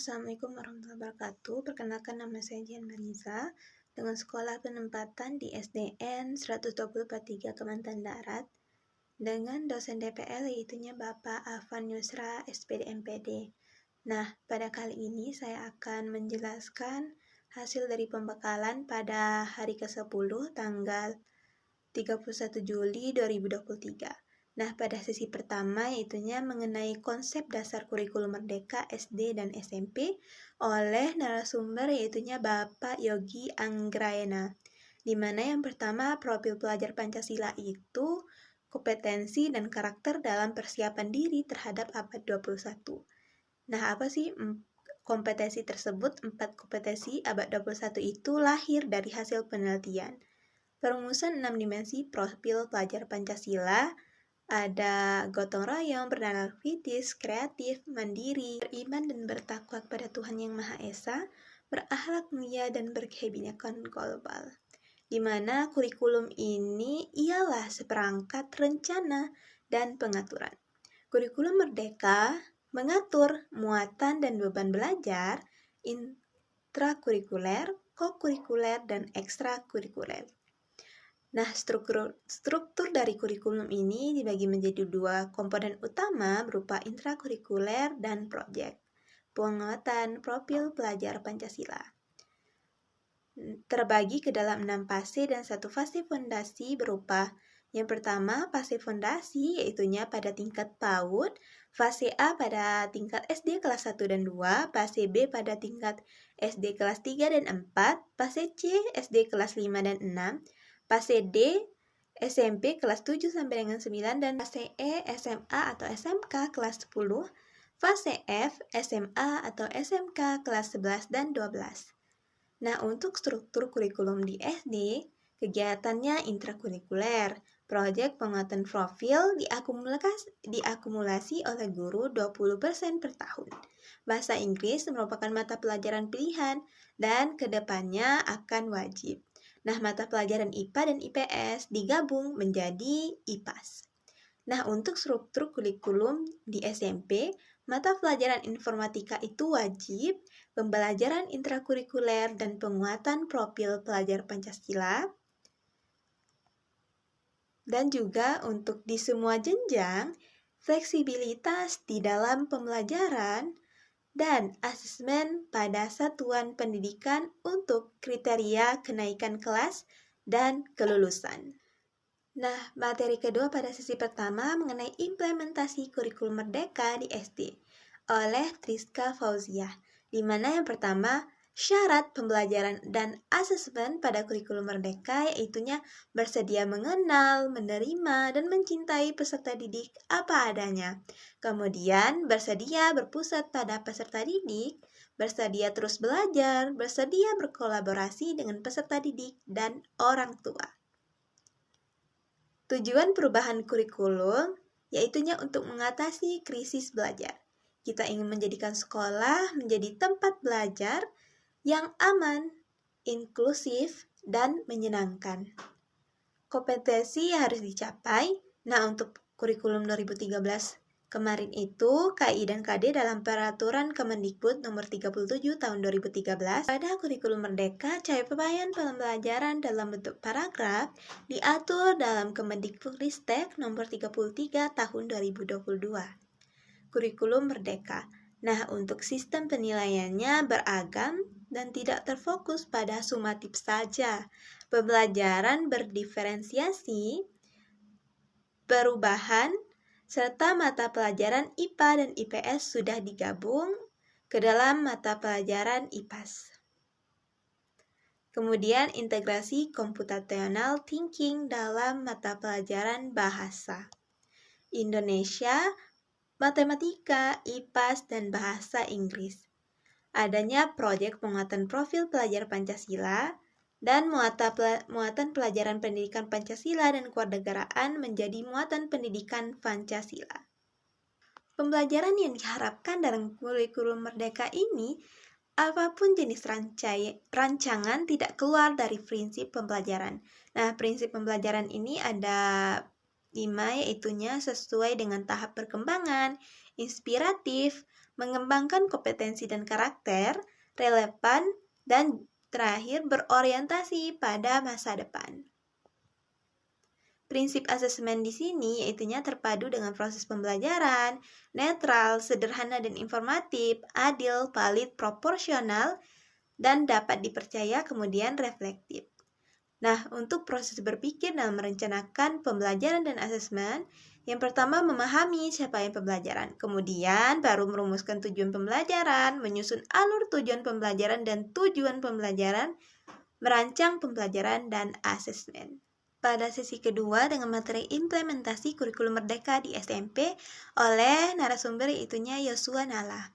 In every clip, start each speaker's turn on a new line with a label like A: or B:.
A: Assalamualaikum warahmatullahi wabarakatuh. Perkenalkan, nama saya Jian Mariza dengan sekolah penempatan di SDN 12043 Kementerian Darat dengan dosen DPL yaitunya Bapak Afan Yusra SPD MPD. Nah, pada kali ini saya akan menjelaskan hasil dari pembekalan pada hari ke-10 tanggal 31 Juli 2023. Nah, pada sesi pertama yaitunya mengenai konsep dasar kurikulum merdeka SD dan SMP oleh narasumber yaitunya Bapak Yogi Anggraena. Di mana yang pertama, profil pelajar Pancasila itu kompetensi dan karakter dalam persiapan diri terhadap abad 21. Nah, apa sih kompetensi tersebut? 4 kompetensi abad 21 itu lahir dari hasil penelitian. Perumusan 6 dimensi profil pelajar Pancasila, ada gotong royong, bernalar kritis, kreatif, mandiri, beriman dan bertakwa kepada Tuhan Yang Maha Esa, berakhlak mulia dan berkebinekaan global. Di mana kurikulum ini ialah seperangkat rencana dan pengaturan. Kurikulum merdeka mengatur muatan dan beban belajar intrakurikuler, kokurikuler, dan ekstrakurikuler. Nah, struktur dari kurikulum ini dibagi menjadi 2 komponen utama berupa intrakurikuler dan proyek penguatan profil pelajar Pancasila. Terbagi ke dalam 6 fase dan 1 fase fondasi berupa yang pertama, fase fondasi yaitunya pada tingkat PAUD, fase A pada tingkat SD kelas 1 dan 2, fase B pada tingkat SD kelas 3 dan 4, fase C SD kelas 5 dan 6, fase D SMP kelas 7 sampai dengan 9, dan fase E SMA atau SMK kelas 10, fase F SMA atau SMK kelas 11 dan 12. Nah, untuk struktur kurikulum di SD, kegiatannya intrakurikuler. Proyek penguatan profil diakumulasi oleh guru 20% per tahun. Bahasa Inggris merupakan mata pelajaran pilihan dan kedepannya akan wajib. Nah, mata pelajaran IPA dan IPS digabung menjadi IPAS. Nah, untuk struktur kurikulum di SMP, mata pelajaran informatika itu wajib, pembelajaran intrakurikuler dan penguatan profil pelajar Pancasila. Dan juga untuk di semua jenjang, fleksibilitas di dalam pembelajaran dan asesmen pada satuan pendidikan untuk kriteria kenaikan kelas dan kelulusan. Nah, materi kedua pada sesi pertama mengenai implementasi kurikulum merdeka di SD oleh Triska Fauziah, di mana yang pertama syarat pembelajaran dan asesmen pada kurikulum merdeka yaitunya bersedia mengenal, menerima, dan mencintai peserta didik apa adanya. Kemudian bersedia berpusat pada peserta didik, bersedia terus belajar, bersedia berkolaborasi dengan peserta didik dan orang tua. Tujuan perubahan kurikulum yaitunya untuk mengatasi krisis belajar. Kita ingin menjadikan sekolah menjadi tempat belajar yang aman, inklusif, dan menyenangkan. Kompetensi harus dicapai. Nah, untuk kurikulum 2013 kemarin itu, KI dan KD dalam peraturan Kemendikbud nomor 37 tahun 2013 pada kurikulum merdeka, capaian pembelajaran dalam bentuk paragraf diatur dalam Kemendikbudristek nomor 33 tahun 2022. Kurikulum merdeka. Nah, untuk sistem penilaiannya beragam dan tidak terfokus pada sumatif saja. Pembelajaran berdiferensiasi, perubahan, serta mata pelajaran IPA dan IPS sudah digabung ke dalam mata pelajaran IPAS. Kemudian integrasi computational thinking dalam mata pelajaran bahasa Indonesia, matematika, IPAS, dan bahasa Inggris. Adanya proyek penguatan profil pelajar Pancasila dan muatan pelajaran pendidikan Pancasila dan kewarganegaraan menjadi muatan pendidikan Pancasila. Pembelajaran yang diharapkan dalam kurikulum merdeka ini, apapun jenis rancangan tidak keluar dari prinsip pembelajaran. Nah, prinsip pembelajaran ini ada 5, yaitunya sesuai dengan tahap perkembangan, inspiratif, mengembangkan kompetensi dan karakter, relevan, dan terakhir berorientasi pada masa depan. Prinsip asesmen di sini yaitunya terpadu dengan proses pembelajaran, netral, sederhana dan informatif, adil, valid, proporsional, dan dapat dipercaya kemudian reflektif. Nah, untuk proses berpikir dalam merencanakan pembelajaran dan asesmen, yang pertama memahami siapa yang pembelajaran, kemudian baru merumuskan tujuan pembelajaran, menyusun alur tujuan pembelajaran dan tujuan pembelajaran, merancang pembelajaran dan asesmen. Pada sesi kedua dengan materi implementasi kurikulum merdeka di SMP oleh narasumber yaitunya Yosua Nala.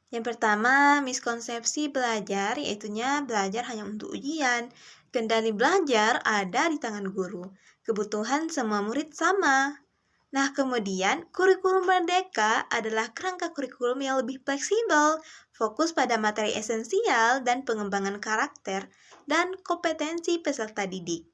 A: Yang pertama, miskonsepsi belajar yaitunya belajar hanya untuk ujian. Kendali belajar ada di tangan guru. Kebutuhan semua murid sama. Nah, kemudian kurikulum merdeka adalah kerangka kurikulum yang lebih fleksibel, fokus pada materi esensial dan pengembangan karakter dan kompetensi peserta didik.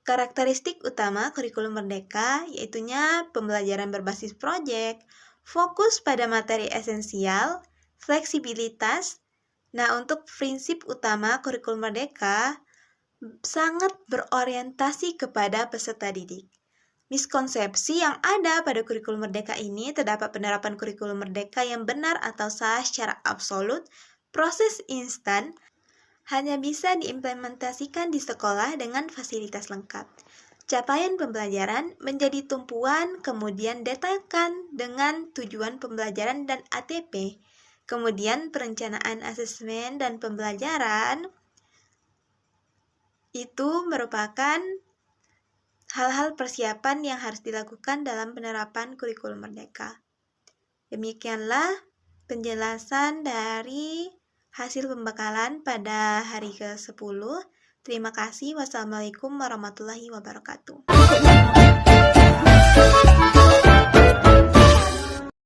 A: Karakteristik utama kurikulum merdeka yaitunya pembelajaran berbasis proyek, fokus pada materi esensial, fleksibilitas. Nah, untuk prinsip utama kurikulum merdeka sangat berorientasi kepada peserta didik. Miskonsepsi yang ada pada kurikulum merdeka ini terdapat penerapan kurikulum merdeka yang benar atau salah secara absolut, proses instan, hanya bisa diimplementasikan di sekolah dengan fasilitas lengkap. Capaian pembelajaran menjadi tumpuan, kemudian detailkan dengan tujuan pembelajaran dan ATP. Kemudian perencanaan asesmen dan pembelajaran itu merupakan hal-hal persiapan yang harus dilakukan dalam penerapan kurikulum merdeka. Demikianlah penjelasan dari hasil pembekalan pada hari ke-10. Terima kasih. Wassalamualaikum warahmatullahi wabarakatuh.